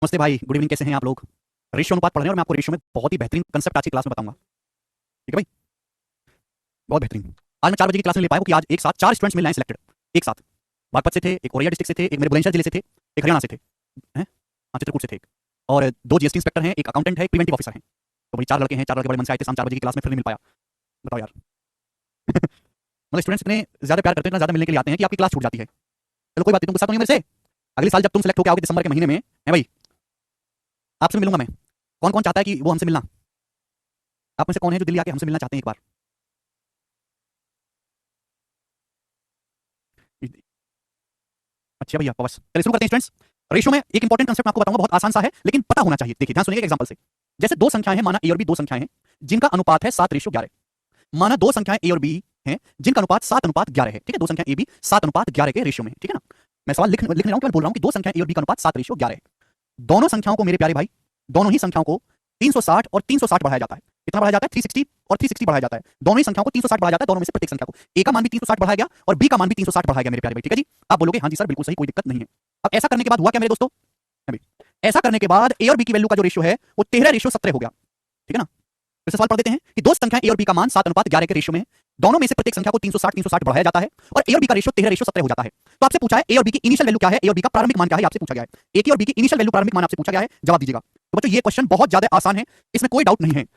नमस्ते भाई, good evening. कैसे हैं आप लोग? रेशियो अनुपात पढ़ रहे हैं और मैं आपको रेशियो में बहुत ही बेहतरीन कंसेप्ट आज की क्लास में बताऊंगा। ठीक है भाई, बहुत बेहतरीन। आज मैं 4 बजे की क्लास में ले पाया हूँ कि आज एक साथ 4 स्टूडेंट्स मिल रहे हैं सिलेक्टेड एक साथ। बागपत से थे, एक औरैया डिस्ट्रिक्ट से थे, एक मेरे बुलंदशहर जिले से थे, एक हरियाणा से थे, हैं, हाँ चित्रकूट से थे एक, और 2 जीएसटी इंस्पेक्टर हैं, एक अकाउंटेंट है, एक प्रिवेंटिव ऑफिसर हैं। तो भाई 4 लड़के हैं, 4 लड़के बड़े मन से आए थे, शाम 4 बजे की क्लास में फिर नहीं मिल पाया। बताओ यार। मतलब स्टूडेंट्स इतने ज़्यादा प्यार करते हैं, इतना ज़्यादा मिलने के लिए आते हैं कि आपकी क्लास छूट जाती है। चलो कोई बात नहीं, तुम गुस्सा तो नहीं मेरे से? अगले साल जब तुम सेलेक्ट होकर आओगे दिसंबर के महीने में, है भाई, आपसे मिलूंगा मैं। कौन कौन चाहता है कि वो हमसे मिलना? आप में से कौन है जो दिल्ली आके हमसे मिलना चाहते हैं एक बार? अच्छा भैया बस चलिए शुरू करते हैं स्टूडेंट्स। रेशियो में एक इंपॉर्टेंट कंसेप्ट मैं आपको बताऊंगा, बहुत आसान सा है लेकिन पता होना चाहिए। देखिए ध्यान सुनिएगा एग्जांपल से। जैसे दो संख्याएं हैं, माना ए और बी, दो संख्याएं हैं जिनका अनुपात है 7:11। माना दो संख्याएं ए और बी हैं जिनका अनुपात 7:11 है। ठीक है, दो संख्याएं ए बी 7:11 के रेशियो में है। ठीक है ना? मैं सवाल लिख रहा हूं, बोल रहा हूं कि दो संख्याएं ए और बी का अनुपात 7:11 है। दोनों संख्याओं को मेरे प्यारे भाई, दोनों ही संख्याओं को 360 और 360 बढ़ाया जाता है। कितना बढ़ाया जाता है? 360 और 360 बढ़ाया जाता है। दोनों ही संख्याओं को 360 बढ़ाया जाता है, दोनों में से प्रत्येक संख्या को। ए का मान भी 360 बढ़ाया गया और बी का मान भी 360 बढ़ाया गया मेरे प्यारे भाई। ठीक है जी? आप बोलोगे हाँ जी सर बिल्कुल सही, कोई दिक्कत नहीं है। अब ऐसा करने के बाद हुआ क्या मेरे दोस्तों? अभी ऐसा करने के बाद ए और बी की वैल्यू का जो रेशियो है वो 13:17 हो गया। ठीक है ना? फिर से सवाल पढ़ देते हैं कि दो संख्या ए और बी का मान 7:11 के रेशियो में है। दोनों में से प्रत्येक संख्या को 360 बढ़ाया जाता है और ए और बी का रेशियो 13:17 हो जाता है। तो आपसे पूछा है ए और बी की इनिशियल वैल्यू क्या है, ए और बी का प्रारंभिक मान क्या है, आपसे पूछा गया है। ए की और बी की इनिशियल वैल्यू, प्रारंभिक मान आपसे पूछा गया है, जवाब दीजिएगा। तो बच्चों ये क्वेश्चन बहुत ज्यादा आसान है, इसमें कोई डाउट नहीं है। आप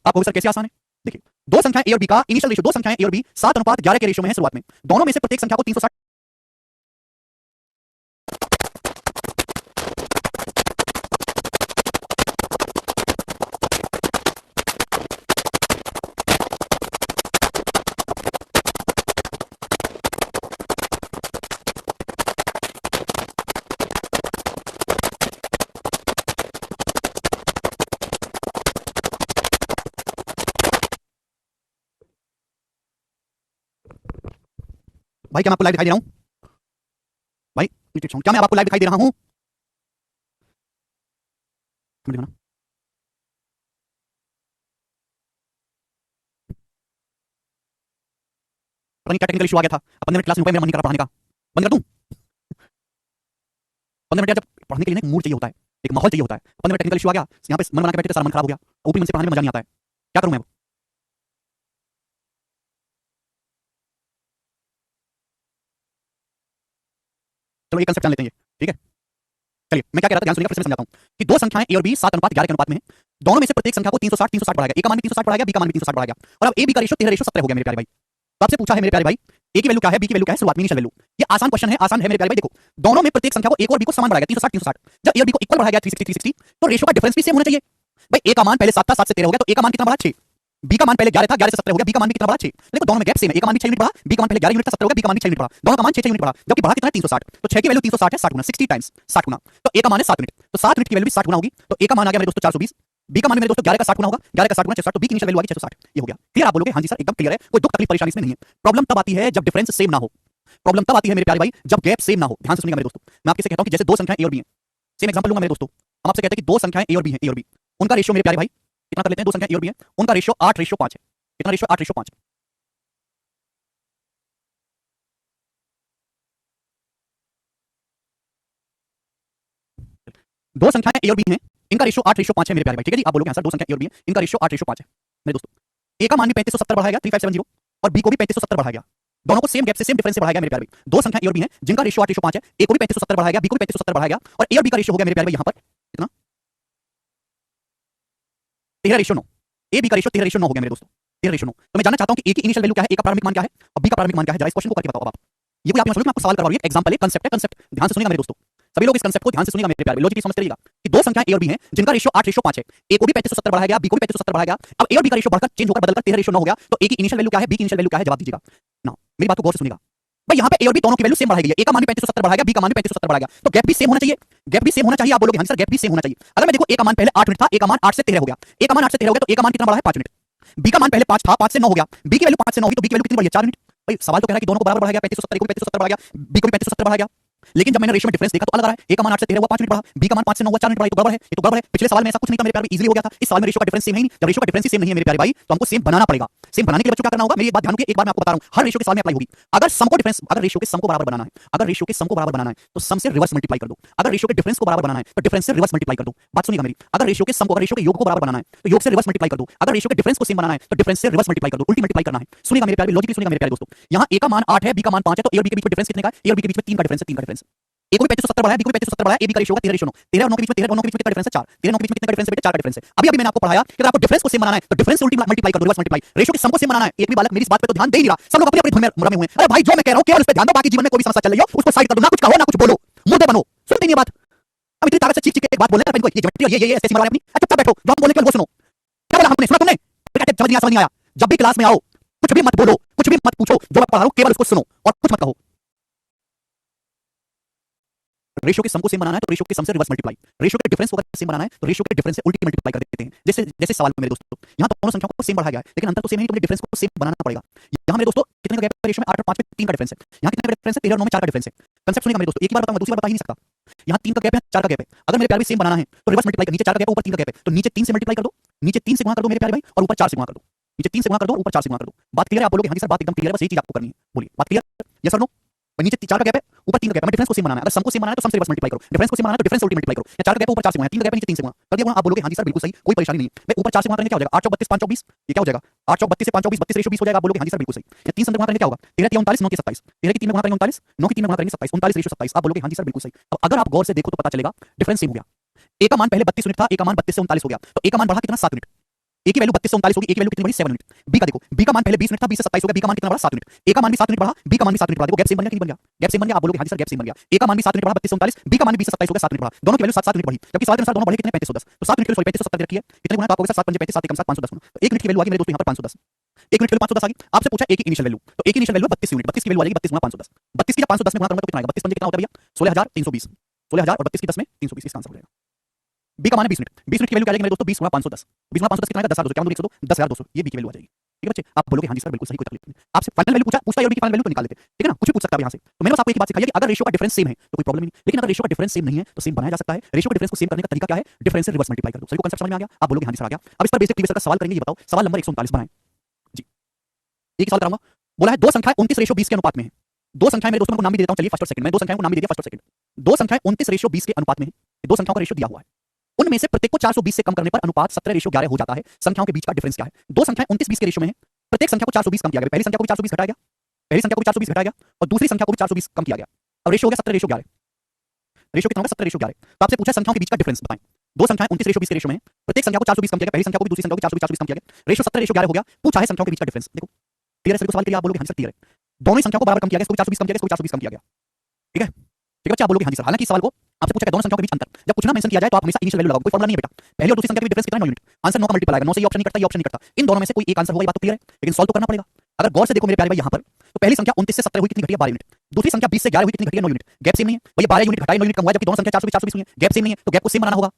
कहोगे सर कैसे आसान है? देखिए, दो संख्या ए और बी का इनिशियल रेशियो, दो संख्याएं ए और बी 7:11 के रेशियो में है शुरुआत में। दोनों में से प्रत्येक संख्या को 360। भाई क्या मैं आपको लाइव दिखाई दे रहा हूं? भाई क्या मैं आपको लाइव दिखाई दे रहा हूं? पता नहीं क्या टेक्निकल इशू आ गया था। अब 15 मिनट क्लास में रुका, मेरा मन नहीं कर रहा पढ़ाने का। बंद कर दूं? 15 मिनट यार, जब पढ़ने के लिए ना एक मूड चाहिए होता है, एक माहौल चाहिए होता है। 15 मिनट टेक्निकल इशू आ गया, यहाँ पे मन बना के बैठे थे, सारा मन खराब हो गया। ऊपरी मन से पढ़ाने में मजा नहीं आता है। क्या करूं मैं अब? चलो ये कंसेप्ट जान लेते हैं ये। ठीक है, चलिए मैं क्या कह रहा था, ध्यान सुनिएगा, फिर से मैं समझाता हूँ कि दो संख्याएं ए और बी 7:11 के अनुपात में है। दोनों में से प्रत्येक संख्या को 360 बढ़ाया गया। ए का मान भी 360 बढ़ाया गया, बी का मान भी 360 बढ़ाया गया, और अब ए बी का रेशियो 13:17 हो गया मेरे प्यारे भाई। तो आपसे पूछा है मेरे प्यारे भाई, ए की वैल्यू क्या है, बी की वैल्यू क्या है, शुरुआत में इनिशियल वैल्यू। ये आसान क्वेश्चन है, आसान है मेरे प्यारे भाई। देखो, दोनों में प्रत्येक संख्या को ए और बी को समान बढ़ाया गया, 360 जब ए और बी को इक्वल बढ़ाया गया 360, तो रेशियो का डिफरेंस भी सेम होना चाहिए। भाई ए का मान पहले 7 था, 7 से 13 हो गया, तो ए का मान कितना बढ़ा? 6। बी का मान पहले 11 था, 11 से 17 हो गया, बी का मान भी कितना बढ़ा? 6। देखो दोनों में गैप सेम है, ए का मान भी 6 यूनिट बढ़ा, बी का मान पहले 11 यूनिट था, 17 हो गया, बी का मान भी 6 यूनिट बढ़ा, दोनों का मान 6 यूनिट बढ़ा, जबकि बढ़ा कितना है? 360। तो 6 की वैल्यू 360 है, 60 गुना, 60 टाइम्स 60 गुना, तो ए का मान है 7 यूनिट, तो 7 यूनिट की वैल्यू भी 60 गुना होगी। तो ए का मान आ गया मेरे दोस्तों 420, बी का मान मेरे दोस्तों 11 का 60 गुना होगा, 11 का 60 गुना 660, तो बी की इनिशियल वैल्यू आ गई 660। ये हो गया क्लियर? आप बोलोगे हाँ जी सर एकदम क्लियर है, कोई दुख तकलीफ परेशानी इसमें नहीं है। प्रॉब्लम तब आती है जब डिफरेंस सेम ना हो। प्रॉब्लम तब आती है मेरे प्यारे भाई जब गैप सेम ना हो। ध्यान से सुनिएगा मेरे दोस्तों, मैं आपसे कहता हूं कि जैसे दो संख्याएं ए और बी हैं, सेम एग्जांपल लूंगा मेरे दोस्तों। हम आपसे कहते हैं कि दो संख्याएं ए और बी हैं, ए और बी, उनका रेशियो मेरे प्यारे भाई कितना कर लेते हैं? दो संख्याएं ए और बी हैं, उनका रेशियो 8:5 है। कितना रेशियो? 8:5। दो संख्याएं ए और बी हैं, इनका रेशियो 8:5 है मेरे प्यारे भाई। ठीक है जी? आप बोलोगे हाँ सर दो संख्या ए और बी हैं, इनका रेशियो 8:5 है मेरे दोस्तों। ए का मान भी 3570 बढ़ाया गया, 3570, और बी को भी 3570 बढ़ाया गया। दोनों को सेम गैप से, सेम डिफरेंस से बढ़ाया गया मेरे प्यारे भाई। दो संख्या ए और बी हैं जिनका रेशियो 8:5 है, ए को भी 3570 बढ़ाया गया, बी को भी 3570 बढ़ाया गया, और ए और बी का रेशियो हो गया मेरे प्यारे भाई यहाँ पर कितना? 13:9। ए बी का रेशियो 13:9 हो गया मेरे दोस्तों, 13:9। तो मैं जानना चाहता हूं कि ए की इनिशियल वैल्यू क्या है, ए का प्रारंभिक मान क्या है, और बी का प्रारंभिक मान क्या है? जरा इस क्वेश्चन को करके बताओ अब आप। ये कोई आप समझ, मैं आपको सवाल करवा रहा हूं, एग्जांपल है, कंसेप्ट है, कंसेप्ट ध्यान से सुनिएगा मेरे दोस्तों। सभी लोग इस कंसेप्ट को ध्यान से सुनिएगा मेरे प्यारे, लॉजिक समझते रहिएगा कि दो संख्याएं ए और बी हैं जिनका रेशियो 8:5 है। ए को भी 3570 बढ़ाया गया, बी को भी 3570 बढ़ाया गया। अब ए और बी का रेशियो बढ़कर चेंज होकर बदलकर 13:9 हो गया, तो ए की इनिशियल वैल्यू क्या है, बी की इनिशियल वैल्यू क्या है? जवाब दीजिएगा ना। मेरी बात को गौर से सुनिएगा भाई, यहाँ पे ए और बी दोनों की वैल्यू सेम बढ़ाई गई है। ए का मान भी 3570 बढ़ाया गया, बी का मान भी 3570 बढ़ाया गया, तो गैप भी सेम होना चाहिए। गैप भी सेम होना चाहिए। आप बोलोगे हाँ सर गैप भी सेम होना चाहिए। अगर मैं देखो ए का मान पहले 8 यूनिट था, ए का मान 8 से 13 हो गया, ए का मान 8 से 13 हो गया, तो ए का मान कितना बढ़ा है? 5 यूनिट। बी का मान पहले 5 था, 5 से 9 हो गया, बी की वैल्यू 5 से 9 हुई, तो बी की वैल्यू कितनी बढ़ी है? 4 यूनिट। भाई सवाल तो कह रहा है कि दोनों को बराबर बढ़ाया गया, 3570, को भी 3570 बढ़ाया गया, बी को भी 3570 बढ़ाया गया। लेकिन जब मैंने रेशियो में डिफरेंस देखा तो अलग आ रहा है। ए का मान 8 से 13 हुआ, 5 यूनिट बढ़ा, बी का मान 5 से 9 हुआ, 4 यूनिट बढ़ा, तो गड़बड़ है, ये तो गड़बड़ है। पिछले सवाल में ऐसा कुछ नहीं था मेरे प्यारे, इजीली हो गया था। इस सवाल में रेशियो का डिफरेंस सेम है ही नहीं। जब रेशियो का डिफरेंस सेम नहीं है मेरे प्यारे भाई, तो हमको सेम बनाना पड़ेगा। सेम बनाने के लिए बच्चों क्या करना होगा, मेरी एक बात ध्यान रखिए, एक बार मैं आपको बता रहा हूं, हर रेशियो के साथ में अप्लाई होगी। अगर सम को डिफरेंस, अगर रेशियो के सम को बराबर बनाना है, अगर रेशियो के सम को बराबर बनाना है तो सम से रिवर्स मल्टीप्लाई कर दो। अगर रेशियो के डिफरेंस को बराबर बनाना है तो डिफरेंस से रिवर्स मल्टीप्लाई कर दो। बात सुनिएगा मेरी, अगर रेशियो के सम को, अगर रेशियो के योग को बराबर बनाना है तो योग से रिवर्स मल्टीप्लाई कर दो। अगर रेशियो के डिफरेंस को सेम बनाना है तो डिफरेंस से रिवर्स मल्टीप्लाई कर दो, उल्टी मल्टीप्लाई करना है। सुनिएगा मेरे प्यारे, लॉजिकली सुनिएगा मेरे प्यारे दोस्तों, यहां ए का मान 8 है, बी का मान 5 है, तो ए और बी के बीच में डिफरेंस कितने का है? ए और बी के बीच में 3 का डिफरेंस है, 3 का डिफरेंस। ए को भी 3570 बढ़ाया, बी को भी 3570 बढ़ाया, ए बी का रेशियो होगा 13 रेशियो 9, 13 और 9 के बीच में, 13 और 9 के बीच में कितना डिफरेंस है? 4, 13 9 के बीच में कितना डिफरेंस है बेटे? 4 का डिफरेंस है। अभी अभी मैंने आपको पढ़ाया कि अगर आपको डिफरेंस को सेम बनाना है तो डिफरेंस से उल्टी मल्टीप्लाई कर दो, रिवर्स मल्टीप्लाई। रेशियो के सम को सेम बनाना है, एक भी बालक मेरी इस बात पे तो ध्यान दे ही नहीं रहा, सब लोग अपनी अपनी धुन में रमे हुए हैं। अरे भाई जो मैं कह रहा हूं केवल उस पे ध्यान दो, बाकी जीवन में कोई भी समस्या चल रही हो उसको साइड कर दो, ना कुछ कहो ना कुछ बोलो, मुद्दे बनो। सुनते नहीं ये बात, अब इतनी ताकत से चीख चीख के एक बात बोले ना, ये ज्योमेट्री ये ऐसे मरवा अपनी, चुपचाप बैठो, जो हम बोले केवल वो सुनो। क्या बोला हमने, सुना तुमने? समझ नहीं आया? जब भी क्लास में आओ कुछ भी मत बोलो, कुछ भी मत पूछो, जो मैं पढ़ा रहा हूं केवल उसको सुनो और कुछ मत कहो। रेशियो के सम को सेम बनाना है तो रेशियो के सम से रिवर्स मल्टीप्लाई, रेशियो के डिफरेंस को अगर सेम बनाना है तो रेशियो के डिफरेंस से उल्टी मल्टीप्लाई कर देते हैं। जैसे जैसे सवाल में मेरे दोस्तों यहां दोनों संख्याओं को सेम बढ़ाया गया है लेकिन अंतर तो सेम है, तो मुझे डिफरेंस को सेम बनाना पड़ेगा। यहां मेरे दोस्तों कितने का गैप है? रेशियो में 8 और 5 में 3 का डिफरेंस है। यहां कितने का डिफरेंस है? 13 और 9 में 4 का डिफरेंस है। कांसेप्ट सुनिएगा मेरे दोस्तों, एक ही बार बताऊंगा, दूसरी बार बता ही नहीं सकता। यहां 3 का गैप है, 4 का गैप है, अगर मेरे प्यारे भाई सेम बनाना है तो रिवर्स मल्टीप्लाई कर, नीचे 4 का गैप है, ऊपर 3 का गैप है, तो नीचे 3 से मल्टीप्लाई कर दो, नीचे 3 से गुणा कर दो मेरे प्यारे भाई, और ऊपर 4 से गुणा कर दो। नीचे 3 से गुणा कर दो, ऊपर 4 से गुणा कर दो। बात क्लियर है? आप बोलोगे हां जी सर बात एकदम क्लियर है, बस यही चीज आपको करनी है। बोलिए बात क्लियर? यस और नो? नीचे 4 का गैप है, ऊपर 3 का गैप है, डिफरेंस को सेम बनाना है। अगर सम को सेम बनाना है तो सम से रिवर्स मल्टीप्लाई करो, डिफरेंस को सेम बनाना है तो डिफरेंस से उल्टी मल्टीप्लाई करो। या 4 का गैप है, ऊपर 4 से गुणा, 3 का गैप है, नीचे 3 से गुणा कर दिया गुणा। आप बोलोगे हां जी सर बिल्कुल सही, कोई परेशानी नहीं है। मैं ऊपर 4 से गुणा करेंगे क्या हो जाएगा? 8 32 5 24, ये क्या हो जाएगा? 8 32 से 5 24, 32 रेशियो 20 हो जाएगा। आप बोलोगे हां जी सर बिल्कुल सही। या 3 से गुणा करेंगे क्या होगा? 13 3 39, 9 के 27, 13 की 3 में गुणा करेंगे 39, 9 की 3 में गुणा करेंगे 27, 39 रेशियो 27। आप बोलोगे हां जी सर बिल्कुल सही। अब अगर आप गौर से देखो तो पता चलेगा डिफरेंस सेम हो गया। ए का मान पहले 32 यूनिट था, ए का मान 32 से 39 हो गया, तो ए का मान बढ़ा कितना? 7 यूनिट। ए की वैल्यू 32 से 39 होगी, ए की वैल्यू कितनी बढ़ी? 7 यूनिट। बी का देखो, बी का मान पहले 20 यूनिट था, 20 से 27 हो गया, बी का मान कितना बढ़ा? 7 यूनिट। ए का मान भी 7 यूनिट बढ़ा, बी का मान भी 7 यूनिट बढ़ा, देखो गैप सेम बन गया कि नहीं बन गया? गैप सेम बन गया। आप बोलोगे हां जी सर गैप सेम बन गया। ए का मान भी 7 यूनिट बढ़ा 32 से 39, बी का मान भी 20 से 27 हो गया, 7 यूनिट बढ़ा, दोनों की वैल्यू 7 7 यूनिट बढ़ी, जबकि सवाल के अनुसार दोनों बढ़े कितने? 3510। तो 7 यूनिट की वैल्यू 3570 रखी है, कितने गुना? तो आपको 7 5 35 7 1 510 गुना, तो 1 यूनिट की वैल्यू आ गई मेरे दोस्तों यहां पर 510। 1 यूनिट की वैल्यू 510 आ गई। आपसे पूछा ए की इनिशियल वैल्यू, तो ए की इनिशियल वैल्यू 32 यूनिट, 32 की वैल्यू आ जाएगी 32 गुना 510। 32 की जब 510 में गुणा करूंगा तो कितना आएगा? 32 पंजे कितना होता है भैया? 16320, 16000 और 32 की 10 में 320, इसका आंसर हो जाएगा। बी का मान है 20 यूनिट, 20 यूनिट की वैल्यू क्या आ जाएगी मेरे दोस्तों? 20 गुना 510, 20 गुना 510 कितना आएगा? 10200, क्या बोलोगे? 102, 10200, ये बी की वैल्यू आ जाएगी। ठीक है बच्चे, आप बोलोगे हां जी सर बिल्कुल सही, कोई तकलीफ नहीं। आपसे फाइनल वैल्यू पूछा ए और बी की फाइनल वैल्यू तो निकाल लेते, ठीक है ना? कुछ भी पूछ सकता है यहां से। तो मैंने बस आपको एक ही बात सिखाई है कि अगर रेशियो का डिफरेंस सेम है तो कोई प्रॉब्लम नहीं, लेकिन अगर रेशियो का डिफरेंस सेम नहीं है तो सेम बनाया जा सकता है। रेशियो के डिफरेंस को सेम करने का तरीका क्या है? डिफरेंस से रिवर्स मल्टीप्लाई कर दो। सभी को कांसेप्ट समझ में आ गया? आप बोलोगे हां जी सर आ गया। अब इस पर बेसिक प्रीवियस का सवाल करेंगे, ये बताओ सवाल नंबर 139 बनाएं जी। एक सवाल कराऊंगा, बोला है दो संख्याएं 29 रेशियो 20 के अनुपात में है। दो संख्याएं मेरे दोस्तों को नाम भी देता हूं, चलिए फर्स्ट और सेकंड में। दो संख्याओं को नाम भी दे दिया फर्स्ट और सेकंड। दो संख्याएं 29 रेशियो 20 के अनुपात में है, दो संख्याओं का रेशियो दिया हुआ है। उनमें से प्रत्येक को 420 से कम करने पर अनुपात 17 रेशियो 11 हो जाता है। संख्याओं के बीच का डिफरेंस क्या है? दो संख्याएं 29 20 के रेशियो में है, प्रत्येक संख्या को 420 कम किया गया, पहली संख्या को भी 420 घटाया गया, पहली संख्या को भी 420 घटाया गया और दूसरी संख्या को भी 420 कम किया गया। अब रेशियो हो गया 17 रेशियो 11। रेशियो कितना होगा? 17 रेशियो 11। तो आपसे पूछा संख्याओं के बीच का डिफरेंस बताएं। दो संख्याएं 29 रेशियो 20 के रेशियो में है, प्रत्येक संख्या को 420 कम किया गया, पहली संख्या को भी दूसरी संख्या को 420 कम किया गया, रेशियो 17 रेशियो 11 हो गया। पूछा है संख्याओं के बीच का डिफरेंस। देखो क्लियर है सभी को? सवाल क्लियर? आप बोलोगे हां जी सर क्लियर है। दोनों ही संख्याओं को बराबर कम किया गया, इसको 420 कम किया गया, इसको 420 कम किया गया। ठीक है ठीक है बच्चे, आप बोलोगे हां जी सर। हालांकि इस सवाल को आपसे पूछा गया दोनों संख्याओं के बीच अंतर, जब कुछ ना मेंशन किया जाए तो आप हमेशा इनिशियल वैल्यू लगाओ, कोई फॉर्मूला नहीं है बेटा। पहली और दूसरी संख्या के बीच डिफरेंस कितना है? 9 यूनिट। आंसर 9 का मल्टीप्लाई आएगा, 9 से ये ऑप्शन नहीं कटता, ये ऑप्शन नहीं कटता, इन दोनों में से कोई एक आंसर होगा, ये बात तो क्लियर है, लेकिन सॉल्व तो करना पड़ेगा। अगर गौर से देखो मेरे प्यारे भाई यहां पर, तो पहली संख्या 29 से 17 हुई, कितनी घटी है? 12 यूनिट। दूसरी संख्या 20 से 11 हुई, कितनी घटी है? 9 यूनिट। गैप सेम नहीं है भैया, 12 यूनिट घटाए 9 यूनिट कम हुआ, जबकि दोनों संख्या 420 420 हुई है, गैप सेम नहीं है, तो गैप को सेम बनाना होगा।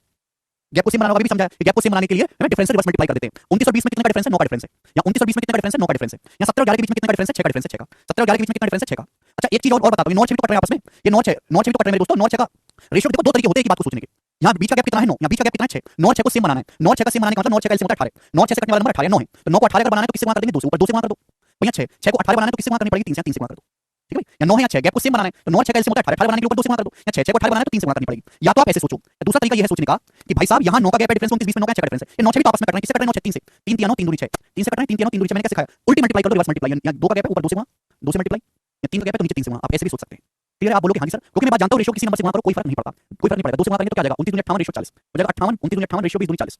गैप को सेम बनाना होगा, भी समझाया। गैप को सेम बनाने के लिए हमें डिफरेंस से रिवर्स मल्टीप्लाई कर देते हैं। 29 और 20 में कितना का डिफरेंस है? 9 का डिफरेंस है। या 29 और 20 में कितना का डिफरेंस है? 9 का डिफरेंस है। या 17 और 11 के बीच में कितना का डिफरेंस है? 6 का डिफरेंस है, 6 का। 17 और 11 के बीच में कितना डिफरेंस है? 6 का। अच्छा एक चीज और बताता हूं, 9 6 भी तो कट रहे हैं आपस में, ये 9 6 तो कट रहे हैं मेरे दोस्तों। 9 6 का रेशियो देखो, दो तरीके होते हैं एक बात को सोचने के। यहाँ बीच का गैप कितना है? 9। यहाँ बीच का गैप कितना है? 6। 9 6 को सेम बनाना है, 9 6 का सेम बनाने का मतलब 9 6 का एलसीएम होता है 18। 9 6 से कटने वाला नंबर 18 9 है, तो 9 को 18 अगर बनाना है तो किससे गुणा कर देंगे? 2 से। ऊपर 2 से गुणा कर दो भैया। 6 6 को 18 बनाना है तो किससे गुणा करनी पड़ेगी? 3 से, 3 से गुणा कर दो। ठीक है, या 9 है या 6, गैप को सेम बनाना है तो 9 6 का एलसीएम होता है 18, 18 बनाने के ऊपर 2 से गुणा कर दो, या 6 6 को 18 बनाना है तो 3 से गुणा करनी पड़ेगी। या तो आप ऐसे सोचो, दूसरा तरीका यह है सोचने का कि भाई साहब यहाँ 9 का गैप है, डिफरेंस 29 20 में 9 का 6 का डिफरेंस है, ये 9 6 भी तो आपस में कट रहे हैं, किससे कट रहे हैं? 9 6 3 से, 3 3 9 3 दूनी 6, 3 से कट रहे हैं, 3 3 9 3 दूनी 6, मैंने क्या सिखाया? उल्टी मल्टीप्लाई कर दो, रिवर्स मल्टीप्लाई। या 2 का गैप है, ऊपर 2 से गुणा, 2 से मल्टीप्लाई, या 3 का गैप है तो नीचे 3 से गुणा, आप ऐसे भी सोच सकते हैं। क्लियर है? आप बोलोगे हां जी सर, क्योंकि मैं बात जानता हूं रेशियो किसी नंबर से गुणा करो कोई फर्क नहीं पड़ता, कोई फर्क नहीं पड़ेगा। 2 से गुणा करेंगे तो क्या आ जाएगा? 29 दूनी 58 रेशियो 40 हो जाएगा, 58 29 दूनी 58 रेशियो 20 दूनी 40।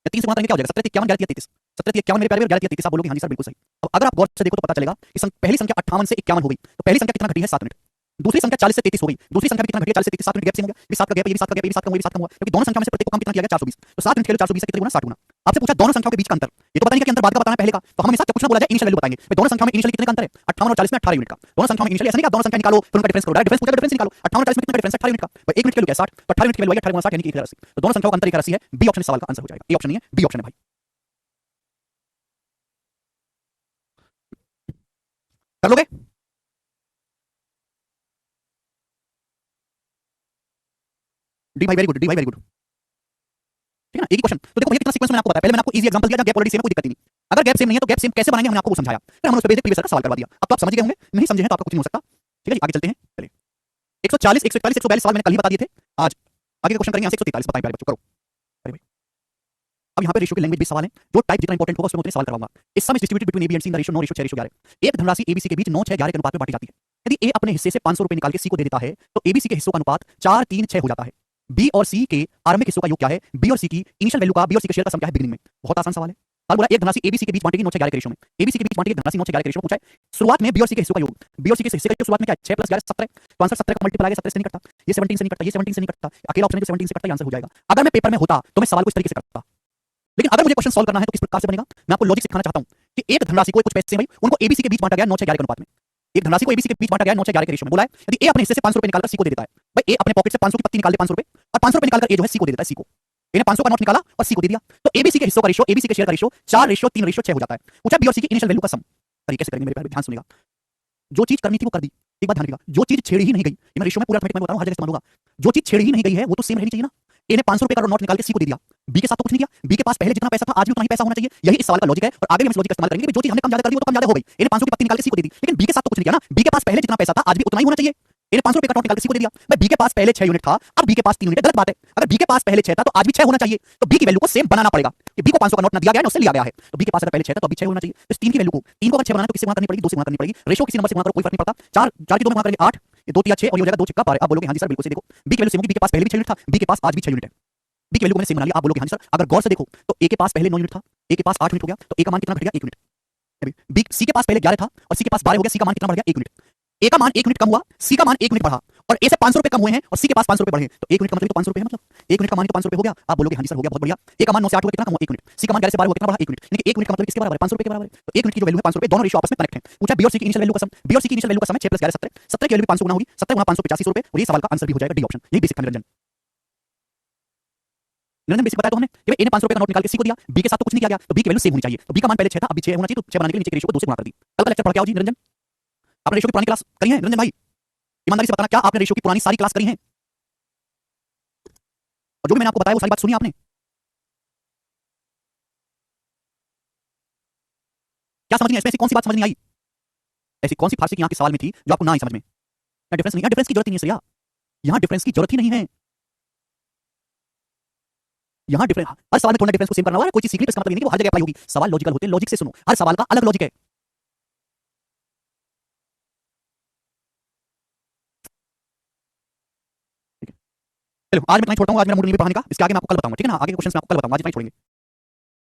या 3 से गुणा करेंगे क्या हो जाएगा? 17 51 11 33, 17 51 मेरे प्यारे 11 33। आप बोलोगे हां जी सर बिल्कुल सही। अब अगर आप गौर से देखो तो पता चलेगा कि पहली संख्या 58 से 51 हो गई, तो पहली संख्या कितना घटी है? 7 यूनिट। दूसरी संख्या 40 से 33 हो गई, दूसरी संख्या भी कितना घटी है? 40 से 33, 7 यूनिट गैप सेम हो गया। ये 7 का गैप है, ये भी 7 का गैप है, ये भी 7 कम हुआ, ये भी 7 कम हुआ, क्योंकि दोनों संख्याओं में से प्रत्येक को कम कितना किया गया? 420। तो 7 यूनिट खेलो 420 से कितने गुना? 60 गुना। आपसे पूछा दोनों संख्याओं के बीच का अंतर, ये तो पता नहीं कि अंतर बाद का बताना है पहले का, तो हम हमेशा जब कुछ ना बोला जाए इनिशियल वैल्यू बताएंगे। भाई दोनों संख्याओं में इनिशियली कितने का अंतर है? 58 और 40 में 18 यूनिट का। दोनों संख्याओं में इनिशियली ऐसा नहीं कि आप दोनों संख्या निकालो फिर उनका डिफरेंस करो, डायरेक्ट डिफरेंस पूछा तो डिफरेंस निकालो। 58 और 40 में कितना डिफरेंस है? 18 यूनिट का। भाई 1 यूनिट की वैल्यू क्या है? 60, तो 18 यूनिट की वैल्यू है 18 गुना 60 यानी कि 1080। तो दोनों संख्याओं का अंतर 1080 है, बी ऑप्शन इस सवाल का आंसर हो जाएगा। ए ऑप्शन नहीं है, बी ऑप्शन है भाई। कर लोगे? डी भाई वेरी गुड, डी भाई वेरी गुड। ठीक है ना, एक ही क्वेश्चन। तो देखो भैया कितना सीक्वेंस मैंने आपको बताया, पहले मैंने आपको इजी एग्जांपल दिया जहां गैप ऑलरेडी सेम है, कोई दिक्कत ही नहीं। अगर गैप सेम नहीं है तो गैप सेम कैसे बनाएंगे हमने आपको वो समझाया, फिर हमने उस पे बेसिक प्रीवियस ईयर का सवाल करवा दिया। अब तो आप समझ गए होंगे, नहीं समझे हैं तो आपका कुछ नहीं हो सकता। ठीक है जी, आगे चलते हैं। चलिए 140, 141, 142 सवाल मैंने कल ही बता दिए थे। आज आगे का क्वेश्चन करेंगे, यहाँ से 143 बताएं प्यारे बच्चों, करो। अरे भाई, अब यहाँ पे रेशियो के लैंग्वेज बेस्ड सवाल है, जो टाइप जितना इंपॉर्टेंट होगा उसमें उतने सवाल करवाऊंगा। इस sum is distributed between A B and C in the ratio 9 ratio 6 ratio 11। एक धनराशि एबीसी के बीच 9 6 11 के अनुपात में बांटी जाती है। यदि ए अपने हिस्से से 500 रुपए निकाल के सी को दे देता है तो एबीसी के हिस्सों का अनुपात 4 3 6 हो जाता है। बी और सी के आरंभिक हिस्सों का योग क्या है, बी और सी की इनिशियल वैल्यू का, बी और सी के शेयर का सम क्या है बिगिनिंग में। बहुत आसान सवाल है। सवाल बोला एक धनराशि एबीसी के बीच बांटेगी 9 6 11 के रेशियो में। एबीसी के बीच बांटेगी धनराशि 9 6 11 के रेशियो में पूछा है। शुरुआत में बी और सी के हिस्सों का योग, बी और सी के हिस्से का शुरुआत में क्या है 6 + 11 17। तो आंसर 17 का मल्टीप्लाई 17 से नहीं कटता, ये 17 से नहीं कटता, ये 17 से नहीं कटता, अकेला ऑप्शन है जो 17 से कटता, आंसर हो जाएगा। अगर मैं पेपर में होता तो मैं सवाल को इस तरीके से करता, लेकिन अगर मुझे क्वेश्चन सॉल्व करना है तो किस प्रकार से बनेगा, मैं आपको लॉजिक सिखाना चाहता हूं कि एक धनराशि को कुछ पैसे भाई उनको एबीसी के बीच बांटा गया 9 6 11 के अनुपात में। एक धनराशि को एबीसी के बीच बांटा गया 9 6 11 के रेशियो में। बोला है यदि ए अपने हिस्से से 500 रुपए निकालकर सी को दे देता है, भाई ए अपने पॉकेट से 500 की पत्ती निकाल दे 500 रुपए, और 500 रुपए निकालकर ए जो है सी को दे देता है, सी को इन्हें 500 का नोट निकाला और सी को दे दिया, तो एबीसी के हिस्सों का रेशियो, एबीसी के शेयर का रेशियो 4 रेशियो 3 रेशियो 6 हो जाता है। पूछा बी और सी की इनिशियल वैल्यू का सम। तरीके से करेंगे मेरे प्यारे, ध्यान सुनिएगा। जो चीज करनी थी वो कर दी, एक बात ध्यान रखिएगा, जो चीज छेड़ी ही नहीं गई, ये मैं रेशियो में पूरा अर्थमेटिक में बता रहा हूं, हर जगह इस्तेमाल होगा। जो चीज छेड़ी ही नहीं गई है वो तो सेम रहनी चाहिए ना। ए ने 500 रुपए का नोट निकाल के सी को दे दिया, बी के साथ तो कुछ नहीं किया, बी के पास पहले जितना पैसा था आज भी उतना ही पैसा होना चाहिए। यही इस सवाल का लॉजिक है, और आगे भी हम इस लॉजिक का इस्तेमाल करेंगे कि जो चीज हमने कम ज्यादा कर दी वो तो कम ज्यादा हो गई। ए ने 500 की पत्ती निकाल के सी को दे दी, लेकिन बी के साथ तो कुछ नहीं किया ना, बी के पास पहले जितना पैसा था आज भी उतना ही होना चाहिए। इन्हें 500 रुपए का नोट निकाल के सी को दे दिया, भाई बी के पास पहले 6 यूनिट था, अब बी के पास 3 यूनिट, गलत बात है। अगर बी के पास पहले 6 था तो आज भी 6 होना चाहिए, तो बी की वैल्यू को सेम बनाना पड़ेगा कि बी को 500 का नोट ना दिया गया है ना उससे लिया गया है, तो बी के पास अगर पहले 6 था तो अभी 6 होना चाहिए। तो इस 3 की वैल्यू को, 3 को अगर 6 बनाना है तो किससे गुणा करनी पड़ेगी, 2 से गुणा करनी पड़ेगी। रेशियो किसी नंबर से गुणा करो, कोई फर्क नहीं पड़ता। 4 4 की 2 में गुणा करेंगे 8, ये 2 3 6 और ये हो जाएगा 2 6 12। आप बोलोगे हां जी सर बिल्कुल से देखो, बी की वैल्यू सेम होगी, बी के पास पहले भी 6 यूनिट था, बी के पास आज भी 6 यूनिट है। बी की वैल्यू को मैंने सेम बना लिया, आप बोलोगे हां जी सर। अगर गौर से देखो तो ए के पास पहले 9 यूनिट था, ए के पास 8 यूनिट हो गया, तो ए का मान कितना घट गया 1 यूनिट। बी सी के पास पहले 11 था और सी के पास 12 हो गया, सी का मान कितना बढ़ गया 1 यूनिट। ए का मान 1 यूनिट कम हुआ, सी का मान 1 यूनिट बढ़ा, और ए से 500 रुपए कम हुए हैं और सी के पास 500 रुपए बढ़े, तो 1 यूनिट का मतलब तो 500 रुपए है, मतलब 1 यूनिट का मान तो 500 रुपए हो गया। आप बोलोगे हां जी सर हो गया, बहुत बढ़िया। ए का मान 9 से 8 हुआ, कितना कम हुआ 1 यूनिट, सी का मान 11 से 12 हुआ, कितना बढ़ा 1 यूनिट, यानी कि 1 यूनिट का मतलब किसके बराबर है 500 रुपए के बराबर है। तो 1 यूनिट की जो वैल्यू है 500 रुपए, दोनों रेशियो आपस में कनेक्ट हैं। पूछा बी और सी की इनिशियल वैल्यू का सम, बी और सी की इनिशियल वैल्यू का सम है 6 + 11 17, 17 की वैल्यू 500 गुना होगी, 17 गुना 500 85 रुपए, और ये सवाल का आंसर भी हो जाएगा डी ऑप्शन। यही बेसिक था निरंजन। निरंजन बेसिक बताया तो हमने कि ए ने 500 रुपए का नोट निकाल के सी को दिया, बी के साथ तो कुछ नहीं किया गया, तो बी की वैल्यू सेम होनी चाहिए, तो बी का मान पहले 6 था अभी 6 होना चाहिए, तो 6 बनाने के लिए नीचे के रेशियो को 2 से गुणा कर दी। कल का लेक्चर पढ़ के आओ जी निरंजन, आपने रेशियो की पुरानी क्लास करी है निरंजन भाई, ईमानदारी से बताना क्या आपने रेशियो की पुरानी सारी क्लास करी है, और जो भी मैंने आपको बताया वो सारी बात सुनी आपने, क्या समझ नहीं, इसमें ऐसी कौन सी बात समझ नहीं आई, ऐसी कौन सी फारसी की यहाँ के सवाल में थी जो आपको ना आई समझ में। यहाँ डिफरेंस नहीं, यहाँ डिफरेंस की जरूरत ही नहीं है, यहाँ डिफरेंस की जरूरत ही नहीं है। यहाँ डिफरेंस, हर सवाल में थोड़ा डिफरेंस को सेम करना होगा, कोई चीज सीखनी तो इसका मतलब ये नहीं कि वो हर जगह अप्लाई होगी। सवाल लॉजिकल होते हैं, लॉजिक से सुनो, हर सवाल का अलग लॉजिक है। चलो आज मैं इतना ही छोड़ता हूँ, आज मेरा मूड नहीं है पढ़ाने का, इसके आगे मैं आपको कल बताऊंगा, ठीक है ना, आगे के क्वेश्चंस मैं आपको कल बताऊंगा, आज इतना ही छोड़ेंगे।